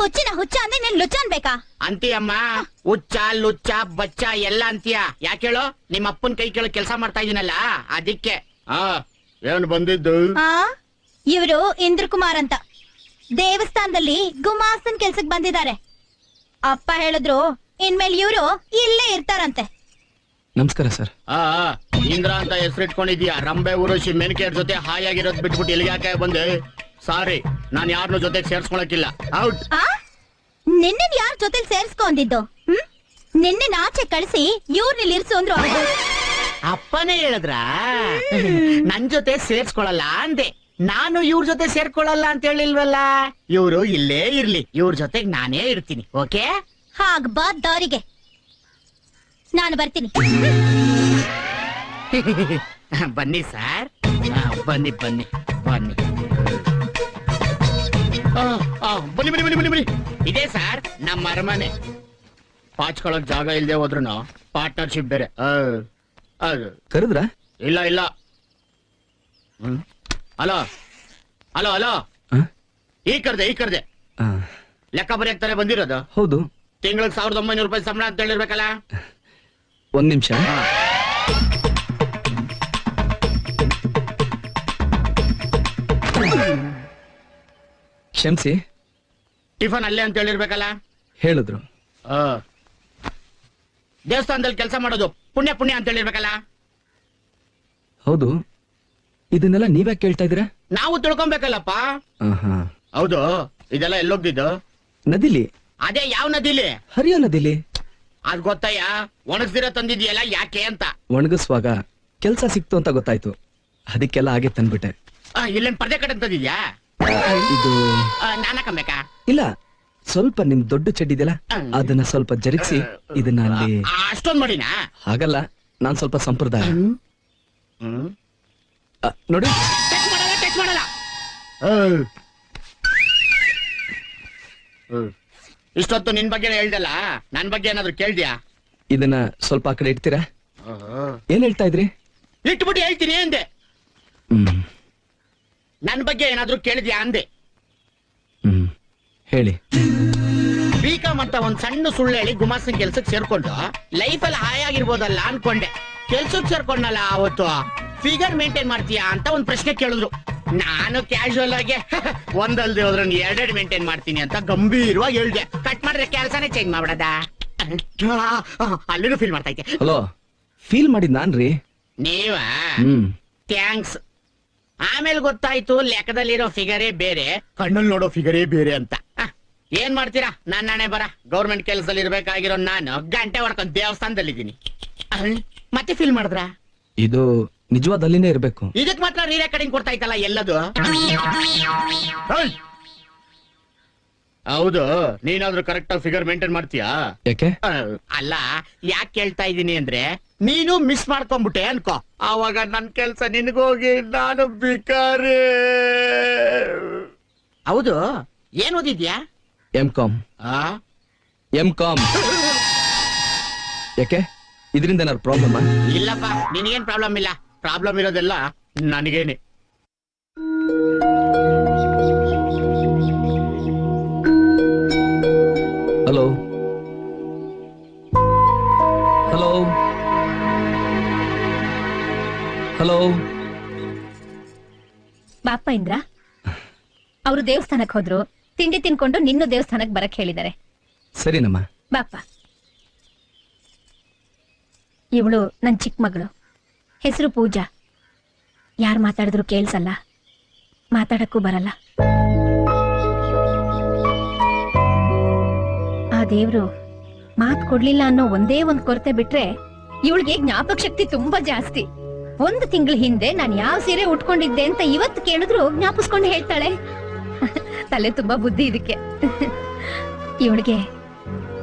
ಹುಚ್ಚಿನ ಹುಚ್ಚ ಅಂದ್ರೆ ನೀನ್ ಲುಚ್ಚ ಅನ್ಬೇಕಾ ಅಂತೀಯಮ್ಮ? ಹುಚ್ಚ ಲುಚ್ಚ ಬಚ್ಚ ಎಲ್ಲ ಅಂತೀಯ. ಯಾಕೆ ಹೇಳು? ನಿಮ್ಮ ಅಪ್ಪನ್ ಕೈ ಕೇಳೋ ಕೆಲಸ ಮಾಡ್ತಾ ಇದೀನಲ್ಲ ಅದಕ್ಕೆ. ಏನ್ ಬಂದಿದ್ದು? ಇವರು ಇಂದ್ರ ಕುಮಾರ್ ಅಂತ ದೇವಸ್ಥಾನದಲ್ಲಿ ಗುಮಾಸ್ತನ್ ಕೆಲ್ಸಕ್ ಬಂದಿದ್ದಾರೆ. ಅಪ್ಪ ಹೇಳಿದ್ರು ಇನ್ಮೇಲೆ ಇವರು ಇಲ್ಲೇ ಇರ್ತಾರಂತೆ. ನಮಸ್ಕಾರ ಸರ್. ಇಂದ್ರ ಅಂತ ಹೆಸರಿಟ್ಕೊಂಡಿದ್ಯಾ? ರಂಬೆ ಊರುಷಿ ಮೆನ್ಕೇರ್ ಜೊತೆ ಹಾಯಾಗಿರೋದ್ ಬಿಟ್ಬಿಟ್ಟು ಇಲ್ಲಿಗೆ ಯಾಕೆ ಬಂದೆ? ಸಾರಿ, ನಾನ್ ಯಾರನ್ನ ಜೊತೆಗೆ ಸೇರ್ಸ್ಕೊಳಕಿಲ್ಲ. ಔಟ್. ನಿನ್ನ ಯಾರ ಜೊತೆಲಿ ಸೇರ್ಸ್ಕೊಂಡಿದ್ದು? ನಿನ್ನೆ ಆಚೆ ಕಳಿಸಿ ಇವ್ರನ್ನ ಇರ್ಸು ಅಂದ್ರು. ಅಪ್ಪನೇ ಹೇಳಿದ್ರ ನನ್ ಜೊತೆ ಸೇರ್ಸ್ಕೊಳಲ್ಲ ಅಂದೆ. ನಾನು ಇವ್ರ ಜೊತೆ ಸೇರ್ಕೊಳ್ಳಲ್ಲ ಅಂತ ಹೇಳಿಲ್ವಲ್ಲ. ಇವ್ರು ಇಲ್ಲೇ ಇರ್ಲಿ, ಇವ್ರ ಜೊತೆಗೆ ನಾನೇ ಇರ್ತೀನಿ. ಓಕೆ? ಹಾಗ ಬಾ ದಾರಿಗೆ, ನಾನು ಬರ್ತೀನಿ. ಬನ್ನಿ ಸರ್, ಬನ್ನಿ ಬನ್ನಿ ಬನ್ನಿ. ಬನ್ನಿ ಬನ್ನಿ ಬನ್ನಿ ಬನ್ನಿ ಬನ್ನಿ. ಇದೇ ಸರ್ ನಮ್ಮ ಅರಮನೆ. ಪಾಚ್ಕೊಳಕ್ ಜಾಗ ಇಲ್ದೆ ಹೋದ್ರು ಪಾರ್ಟ್ನರ್ಶಿಪ್ ಬೇರೆ. ಕರೆದ್ರ? ಇಲ್ಲ ಇಲ್ಲ. Hello hello hello. ಈ ಕರ್ದೆ ಲೆಕ್ಕ ಬರೆಯಕ್ತಾನೆ ಬಂದಿರೋದು. ಹೌದು. ತಿಂಗಳಿಗೆ 1900 ರೂಪಾಯಿ ಸಂಬಳ ಅಂತ ಹೇಳಿರ್ಬೇಕಲ್ಲ. ಒಂದ್ ನಿಮಿಷ. ಕ್ಷಮಿಸಿ. ಟಿಫನ್ ಅಲ್ಲೇ ಅಂತ ಹೇಳಿರ್ಬೇಕಲ್ಲ. ಹೇಳಿದ್ರು. ದೇವಸ್ಥಾನದಲ್ಲಿ ಕೆಲಸ ಮಾಡೋದು ಪುಣ್ಯ ಪುಣ್ಯ ಅಂತ ಹೇಳಿರ್ಬೇಕಲ್ಲ. ಹೌದು. ಇದನ್ನೆಲ್ಲ ನೀವ್ಯಾಕೆ ಕೇಳ್ತಾ ಇದೀರಾ? ನಾವು ತಿಳ್ಕೊಬೇಕಲ್ಲಪ್ಪ. ಹೌದು. ಇದೆಲ್ಲ ಎಲ್ಲೋಗ್ದಿದ್ದು? ನದಿಲಿ. ಅದೇ ಯಾವ ನದಿಲಿ? ಹರಿಯೋ ನದಿಲಿ. ಅದ್ ಗೊತ್ತಯ್ಯ. ಒಣಗಿಸ್ದಿರ ತಂದಿದ್ಯಲ್ಲ ಯಾಕೆ ಅಂತ. ಒಣಗಿಸುವಾಗ ಕೆಲ್ಸ ಸಿಕ್ತು ಅಂತ ಗೊತ್ತಾಯ್ತು, ಅದಕ್ಕೆಲ್ಲ ಹಾಗೆ ತಂದ್ಬಿಟ್ಟೆ. ಇಲ್ಲೇನ್ ಪರ್ದೆ ಕಡೆ ತಂದಿದ್ಯಾ? ಇದು ನಾನ ಕಮ್ಬೇಕಾ? ಇಲ್ಲ, ಸ್ವಲ್ಪ ನಿಮ್ ದೊಡ್ಡ ಚಡ್ಡಿದೆಯಲ್ಲ ಅದನ್ನ ಸ್ವಲ್ಪ ಜರುಗಿಸಿ ಇದನ್ನ ಅಲ್ಲಿ. ಅಷ್ಟೊಂದ್ ಮಾಡಿನಾ? ಹಾಗಲ್ಲ, ನಾನ್ ಸ್ವಲ್ಪ ಸಂಪ್ರದಾಯ. ನೋಡಿ. ಟಚ್ ಮಾಡಲ್ಲ. ಇಷ್ಟೊತ್ತು ನಿನ್ ಬಗ್ಗೆ ಹೇಳ್ದಲ್ಲ, ನನ್ ಬಗ್ಗೆ ಏನಾದ್ರು ಕೇಳ್ದ್ಯಾ? ಇದನ್ನ ಸ್ವಲ್ಪ ಆ ಕಡೆ ಇಡ್ತೀರಾ? ಏನ್ ಹೇಳ್ತಾ ಇದ್ರಿ? ಇಟ್ಬಿಟ್ಟು ಹೇಳ್ತೀನಿ ಅಂದೆ. ನನ್ ಬಗ್ಗೆ ಏನಾದ್ರು ಕೇಳಿದ್ಯಾ ಅಂದೆ. ಹೇಳಿ. ಬಿಕಾಮ್ ಅಂತ ಒಂದ್ ಸಣ್ಣ ಸುಳ್ಳು ಹೇಳಿ ಗುಮಾಸ್ತನ್ ಕೆಲ್ಸಕ್ ಸೇರ್ಕೊಂಡು ಲೈಫಲ್ಲಿ ಹಾಯಾಗಿರ್ಬೋದಲ್ಲ ಅನ್ಕೊಂಡೆ. ಕೆಲ್ಸಕ್ ಸೇರ್ಕೊಂಡಲ್ಲ ಅವತ್ತು ಫಿಗರ್ ಮೇಂಟೈನ್ ಮಾಡ್ತೀಯಾ ಅಂತ ಒಂದ್ ಪ್ರಶ್ನೆ ಕೇಳಿದ್ರು. ನಾನು ಕ್ಯಾಶುವಲ್ ಆಗಿ ಒಂದಲ್ದೆ ಹೋದ್ರೆ ಎರಡೆರಡು ಮೇಂಟೈನ್ ಮಾಡ್ತೀನಿ ಅಂತ ಗಂಭೀರವಾಗಿ ಹೇಳ್ದೆ. ಕಟ್ ಮಾಡಿದ್ರೆ ಕೆಲ್ಸನೇ ಚೇಂಜ್ ಮಾಡ್ಬಿಡದ. ಅಲ್ಲಿನೂ ಫೀಲ್ ಮಾಡ್ತಾ ಇದ್ದೆ. ಹಲೋ, ಫೀಲ್ ಮಾಡಿದ್ ನಾನ್ರಿ. ನೀವ? ಥ್ಯಾಂಕ್ಸ್. ಆಮೇಲೆ ಗೊತ್ತಾಯ್ತು ಲೆಕ್ಕದಲ್ಲಿರೋ ಫಿಗರೇ ಬೇರೆ, ಕಣ್ಣಲ್ಲಿ ನೋಡೋ ಫಿಗರೇ ಬೇರೆ ಅಂತ. ಏನ್ ಮಾಡ್ತೀರಾ, ನನ್ನ ಹಣೆ ಬರ. ಗೌರ್ಮೆಂಟ್ ಕೆಲಸದಲ್ಲಿ ಇರ್ಬೇಕಾಗಿರೋ ನಾನು ಗಂಟೆ ಹೊಡ್ಕೊಂಡ್ ದೇವಸ್ಥಾನದಲ್ಲಿದ್ದೀನಿ. ಮತ್ತೆ ಫೀಲ್ ಮಾಡಿದ್ರ? ಇದು ನಿಜವಾದ ಅಲ್ಲಿನೇ ಇರ್ಬೇಕು. ಇದಕ್ ಮಾತ್ರ ರೀ ರೆಕಾರ್ಡಿಂಗ್ ಕೊಡ್ತಾ ಇತ್ತಲ್ಲ ಎಲ್ಲದು. ಹೌದು, ನೀನಾದ್ರೂ ಕರೆಕ್ಟ್ ಆಗಿ ಫಿಗರ್ ಮೇಂಟೈನ್ ಮಾಡ್ತೀಯಾ? ಯಾಕೆ? ಅಲ್ಲ, ಯಾಕೆ ಕೇಳ್ತಾ ಇದೀನಿ ಅಂದ್ರೆ ನೀನು ಮಿಸ್ ಮಾಡ್ಕೊಂಡ್ಬಿಟ್ಟೆ ಅನ್ಕೋ, ಆವಾಗ ನನ್ ಕೆಲ್ಸ ನಿನ್ಗೋಗಿ ನಾನು ಬಿಕಾರಿ. ಹೌದು, ಏನ್ ಓದಿದ್ಯಾ? M.Com. M.Com. ಯಾಕೆ, ಇದರಿಂದ ಏನಾದ್ರು ಪ್ರಾಬ್ಲಮ್? ಇಲ್ಲಪ್ಪ, ನಿನಗೇನ್ ಪ್ರಾಬ್ಲಮ್ ಇಲ್ಲ. ಪ್ರಾಬ್ಲಮ್ ಇರೋದೆಲ್ಲ ನನಗೇನೆ. Hello hello hello. ಬಾಪ ಇಂದ್ರ, ಅವರು ದೇವಸ್ಥಾನಕ್ ಹೋದ್ರು. ತಿಂಡಿ ತಿನ್ಕೊಂಡು ನಿನ್ನೂ ದೇವಸ್ಥಾನಕ್ ಬರಕ್ ಹೇಳಿದ್ದಾರೆ. ಸರಿನಮ್ಮ. ಬಾಪ. ಇವಳು ನನ್ ಚಿಕ್ಕ ಮಗಳು, ಹೆಸರು ಪೂಜಾ. ಯಾರು ಮಾತಾಡಿದ್ರು ಕೇಳ್ಸಲ್ಲ, ಮಾತಾಡಕ್ಕೂ ಬರಲ್ಲ. ಆ ದೇವ್ರು ಮಾತ್ ಕೊಡ್ಲಿಲ್ಲ ಅನ್ನೋ ಒಂದೇ ಒಂದ್ ಕೊರತೆ ಬಿಟ್ರೆ ಇವಳಿಗೆ ಜ್ಞಾಪಕ ಶಕ್ತಿ ತುಂಬಾ ಜಾಸ್ತಿ. 1 ತಿಂಗಳ ಹಿಂದೆ ನಾನು ಯಾವ ಸೀರೆ ಉಟ್ಕೊಂಡಿದ್ದೆ ಅಂತ ಇವತ್ತು ಕೇಳಿದ್ರು ಜ್ಞಾಪಿಸ್ಕೊಂಡು ಹೇಳ್ತಾಳೆ. ತಲೆ ತುಂಬಾ ಬುದ್ಧಿ ಇದಕ್ಕೆ. ಇವಳಿಗೆ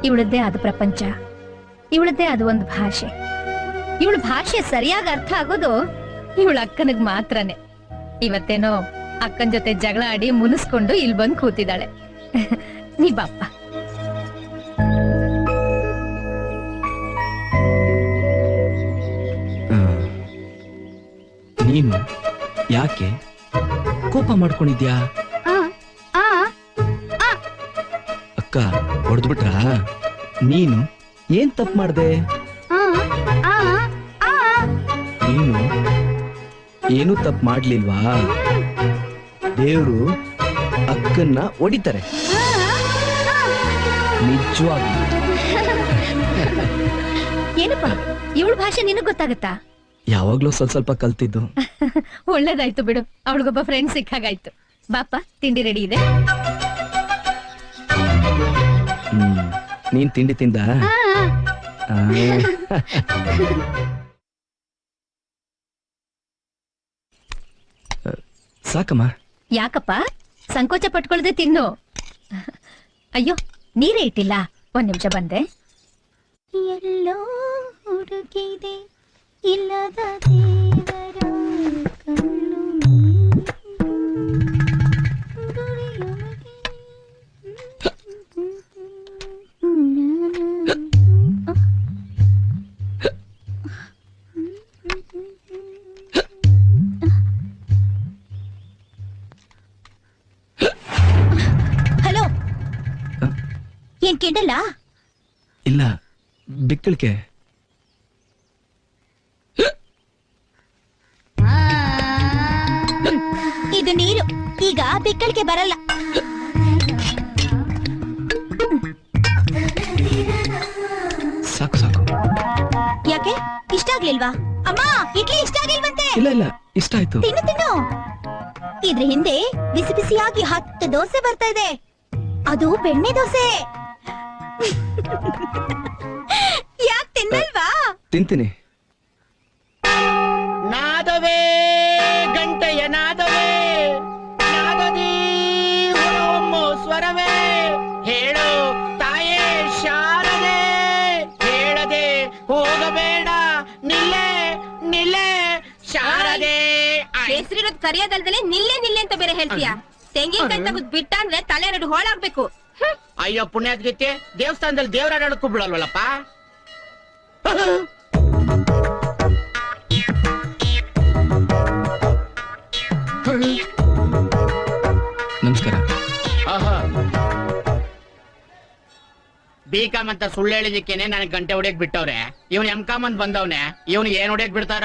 ಇವಳದ್ದೇ ಆದ ಪ್ರಪಂಚ, ಇವಳದ್ದೇ ಅದು ಒಂದು ಭಾಷೆ. ಇವಳ ಭಾಷೆ ಸರಿಯಾಗಿ ಅರ್ಥ ಆಗೋದು ಇವಳ ಅಕ್ಕನಿಗೆ ಮಾತ್ರನೇ. ಇವತ್ತೇನೋ ಅಕ್ಕನ ಜೊತೆ ಜಗಳ ಆಡಿ ಮುನಿಸ್ಕೊಂಡು ಇಲ್ಲಿ ಬಂದು ಕೂತಿದ್ದಾಳೆ. ನೀ ಬಾಪ್ಪ. ನೀನು ಯಾಕೆ ಕೋಪ ಮಾಡ್ಕೊಂಡಿದ್ಯಾ? ಅಕ್ಕ ಹೊಡೆದ್ಬಿಟ್ರ? ನೀನು ಏನ್ ತಪ್ಪು ಮಾಡ್ದೆ? ನೀನು ಏನು ತಪ್ಪು ಮಾಡ್ಲಿಲ್ವಾ? ದೇವ್ರು ಅಕ್ಕನ್ನ ಹೊಡಿತಾರೆ ನಿಜವಾಗಿ. ಏನಪ್ಪ ಇವಳ ಭಾಷೆ ನಿನಗ್ ಗೊತ್ತಾಗತ್ತಾ? ಯಾವಾಗ್ಲೂ ಸ್ವಲ್ಪ ಕಲ್ತಿದ್ದು. ಒಳ್ಳೇದಾಯ್ತು ಬಿಡು, ಅವಳಿಗೊಬ್ಬ ಫ್ರೆಂಡ್ ಸಿಕ್ಕಾಗಾಯ್ತು. ಬಾಪ, ತಿಂಡಿ ರೆಡಿ ಇದೆ. ನೀನ್ ತಿಂಡಿ ತಿಂದ? ಸಾಕಮ್ಮ. ಯಾಕಪ್ಪ ಸಂಕೋಚ ಪಟ್ಕೊಳ್ದೆ ತಿನ್ನು. ಅಯ್ಯೋ, ನೀರೇ ಇಟ್ಟಿಲ್ಲ. ಒಂದ್ ನಿಮಿಷ ಬಂದೆ. ಎಲ್ಲೋ ಹುಡುಕಿದೆ ಇಲ್ಲದ ದೇವರ ಕಣ್ಣು ಹಲೋ, ಏನ್ ಕೆಡಲ್ಲ? ಇಲ್ಲ, ಬಿಕ್ಕಳಿಕೆ. ಇದು ನೀರು, ಈಗ ಬಿಕ್ಕಳಿಕೆ ಬರಲ್ಲ. ಸಾಕು ಸಾಕು. ಯಾಕೆ ಇಷ್ಟ ಆಗ್ಲಿಲ್ವಾ? ಅಮ್ಮ, ಇಡ್ಲಿ ಇಷ್ಟ ಆಗಿಲ್ವಂತೆ. ಇಲ್ಲ ಇಲ್ಲ, ಇಷ್ಟ ಆಯ್ತು. ತಿನ್ನು ತಿನ್ನು. ಇದ್ರ ಹಿಂದೆ ಬಿಸಿ ಬಿಸಿಯಾಗಿ 10 ದೋಸೆ ಬರ್ತಾ ಇದೆ. ಅದು ಬೆಣ್ಣೆ ದೋಸೆ. ಯಾಕೆ ತಿನ್ನಲ್ವಾ? ತಿಂತೀನಿ. ನಾದವೇ ಗಂಟೆಯ ನಾದವೇ, ನಾದದಿ ಹೊರಹೊಮ್ಮು ಸ್ವರವೇ, ಹೇಳು ತಾಯೇ ಶಾರದೆ, ಹೇಳದೆ ಹೋಗಬೇಡ, ನಿಲ್ಲೆ ನಿಲ್ಲೆ ಶಾರದೆ. ಹೆಸರಿರೋದ್ ಕರಿಯೋದಲ್ದಲೆ ನಿಲ್ಲೆ ನಿಲ್ಲೆ ಅಂತ ಬೇರೆ ಹೇಳ್ತೀಯ. ತೆಂಗಿನಕಾಯಿ ತಗದ್ ಬಿಟ್ಟ ಅಂದ್ರೆ ತಲೆ 2 ಹೋಳಾಗ್ಬೇಕು. ಅಯ್ಯೋ ಪುಣ್ಯಾದ್ಗೀತೆ, ದೇವಸ್ಥಾನದಲ್ಲಿ ದೇವರ ಆಡೋದಕ್ಕೂ ಬಿಡಲ್ವಲ್ಲಪ್ಪ. ನಮಸ್ಕಾರ. ಬಿಕಾಮ್ ಅಂತ ಸುಳ್ಳು ಹೇಳಿದಕ್ಕೇನೆ ನನಗೆ ಗಂಟೆ ಹೊಡಿಯಕ್ ಬಿಟ್ಟವ್ರೆ. ಇವನ್ ಎಂ.ಕಾಮ್ ಅಂತ ಬಂದವ್ನೆ, ಇವನಿಗೆ ಏನ್ ಹೊಡಿಯಕ್ ಬಿಡ್ತಾರ?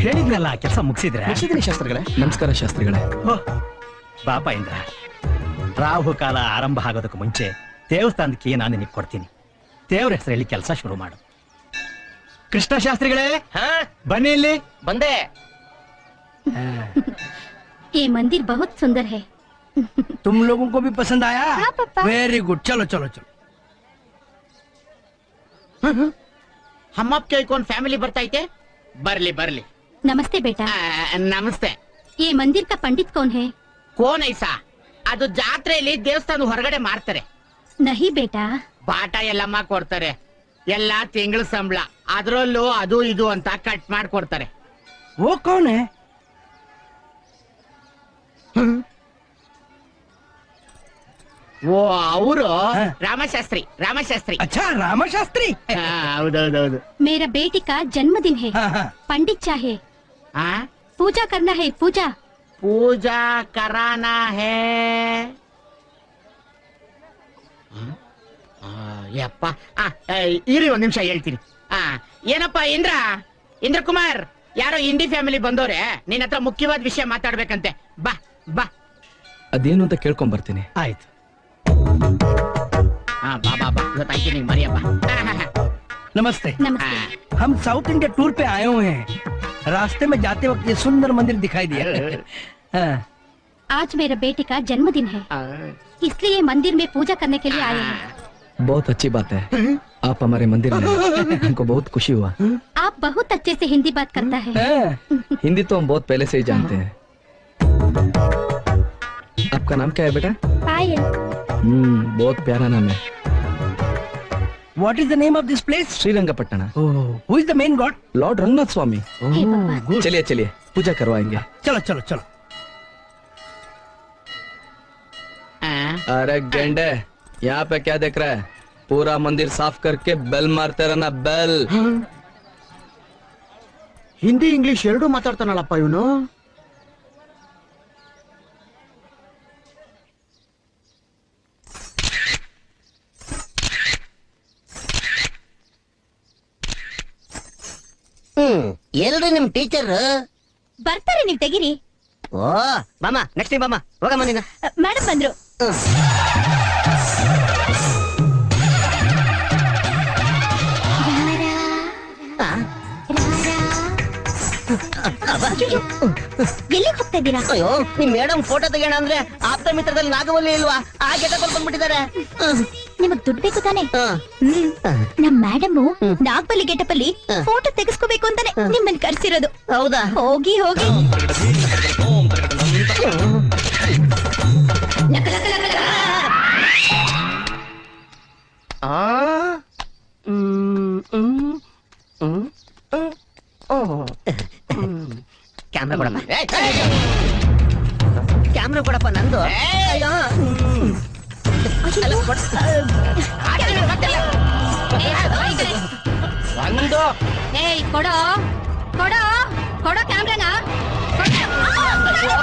ಹೇಳಿದ್ನಲ್ಲ, ಕೆಲಸ ಮುಗಿಸಿದ್ರೆ. ಶಾಸ್ತ್ರಿಗಳೇ. ನಮಸ್ಕಾರ ಶಾಸ್ತ್ರಿಗಳೇ. ಬಾಪ ಇಂದ್ರ, ರಾಹು ಕಾಲ ಆರಂಭ ಆಗೋದಕ್ಕೆ ಮುಂಚೆ ದೇವಸ್ಥಾನಕ್ಕೆ ನಾನು ನಿನಗೆ ಕೊಡ್ತೀನಿ. ದೇವ್ರ ಹೆಸರಲ್ಲಿ ಕೆಲಸ ಶುರು ಮಾಡು. ಕೃಷ್ಣ ಶಾಸ್ತ್ರಿಗಳೇ, ಬನ್ನಿ ಇಲ್ಲಿ. ಬಂದೆ. ये मंदिर बहुत सुंदर है। तुम लोगों को भी पसंद आया? हाँ पापा। वेरी गुड, चलो चलो चलो। हम आपके कौन फैमिली ಬರ್ತಾ ಐತೆ? ಬರ್ಲಿ ಬರ್ಲಿ. नमस्ते बेटा। ನಮಸ್ತೆ. ये मंदिर का पंडित कौन है? ಕೋನ್ ಐಸಾ? ಅದು ಜಾತ್ರೆಯಲ್ಲಿ ದೇವಸ್ಥಾನದ ಹೊರಗಡೆ ಮಾಡ್ತಾರೆ. नहीं बेटा। ಬಾಟ ಎಲ್ಲಮ್ಮ ಕೊಡ್ತಾರೆ. ಎಲ್ಲ ತಿಂಗಳ ಸಂಬಳ, ಅದ್ರಲ್ಲೂ ಅದು ಇದು ಅಂತ ಕಟ್ ಮಾಡ್ಕೊಡ್ತಾರೆ. वो कौन है? ಓ, ಅವರು ರಾಮಶಾಸ್ತ್ರಿ. ರಾಮಶಾಸ್ತ್ರಿ. अच्छा, रामा शास्त्री। ಹೌದೌದೌದು. मेरा बेटी का जन्मदिन है। हाँ हाँ। पंडित चाहे पूजा करना है। पूजा ಪೂಜಾ ಕರಾನಾ ಹೇ. ಯಪ್ಪ, ಇರಿ ಒಂದ್ ನಿಮಿಷ ಹೇಳ್ತೀನಿ. ಏನಪ್ಪ ಇಂದ್ರ ಕುಮಾರ್, ಯಾರೋ ಇಂಡಿ ಫ್ಯಾಮಿಲಿ ಬಂದವ್ರೆ, ನಿನ್ನ ಹತ್ರ ಮುಖ್ಯವಾದ ವಿಷಯ ಮಾತಾಡ್ಬೇಕಂತೆ. ಬಾ ಬಾ. ಅದೇನು ಅಂತ ಕೇಳ್ಕೊಂಡ್ ಬರ್ತೀನಿ. ಆಯ್ತು. ಬಾ ಬಾ ಬಾ, ಇವತ್ತಾಯ್ತು ನಿಂಗೆ ಮರಿಯಪ್ಪ. नमस्ते। नमस्ते। हम साउथ इंडिया टूर पे आए हुए हैं। रास्ते में जाते वक्त ये सुंदर मंदिर दिखाई दिया। हाँ। आज मेरा बेटे का जन्मदिन है, इसलिए मंदिर में पूजा करने के लिए आए हैं। बहुत अच्छी बात है, आप हमारे मंदिर में, हमको बहुत खुशी हुआ। आप बहुत अच्छे से हिंदी बात करता है। हाँ। हिंदी तो हम बहुत पहले से ही जानते हैं। आपका नाम क्या है बेटा? पायल। बहुत प्यारा नाम है। What is the name of this place? Srirangapatna. Oh, who is the main god? Lord Ranganatha Swamy. हे भगवान। Good. चलिए चलिए पूजा करवाएंगे। चलो चलो चलो। अरे गेंडे, यहाँ पे क्या देख रहा है? पूरा मंदिर साफ करके बेल मारते रहना, बेल। ಹಿಂದಿ ಇಂಗ್ಲಿಷ್ ಎರಡೂ ಮಾತಾಡ್ತಾನಲ್ಲಪ್ಪ ಇವನು. ಎಲ್ರಿ ನಿಮ್ ಟೀಚರ್? ಬರ್ತಾರೆ, ನೀವ್ ತೆಗಿರಿ. ಓ ಬಾಮ, ನೆಕ್ಸ್ಟ್ ಟೈಮ್ ಬಾಮ, ಹೋಗಮ್ಮ ನೀನು. ಮೇಡಮ್ ಬಂದ್ರು. ಎಲ್ಲಿಗೆ ಹೋಗ್ತಾ ಇದ್ದೀರಾ? ಅಯ್ಯೋ, ನಿಮ್ ಮೇಡಮ್ ಫೋಟೋ ತೆಗೋಣ ಅಂದ್ರೆ ಆಪ್ತ ಮಿತ್ರದಲ್ಲಿ ನಾಗವಲ್ಲಿ ಇಲ್ವಾ, ಆ ಗೆಟಪಲ್ಲಿ ಬಂದ್ಬಿಟ್ಟಿದ್ದಾರೆ. ನಿಮಗ್ ದುಡ್ಡು ಬೇಕು ತಾನೆ? ನಮ್ ಮೇಡಮ್ ನಾಗ್ಬಲಿ ಗೆಟಪಲ್ಲಿ ಫೋಟೋ ತೆಗೆಸ್ಕೋಬೇಕು ಅಂತಾನೆ ನಿಮ್ಮನ್ನ ಕರ್ಸಿರೋದು. ಹೌದಾ? ಹೋಗಿ ಹೋಗಿ. ಕ್ಯಾಮ್ರಾ ಕೊಡಪ್ಪ, ಕ್ಯಾಮ್ರಾ ಕೊಡಪ್ಪ ನಂದು. ಅಯ್ಯೋ. ಅಲ್ಲ, ಒಂದು ಏಯ್ ಕೊಡೋ ಕೊಡೋ ಕೊಡೋ ಕ್ಯಾಮ್ರಾನ.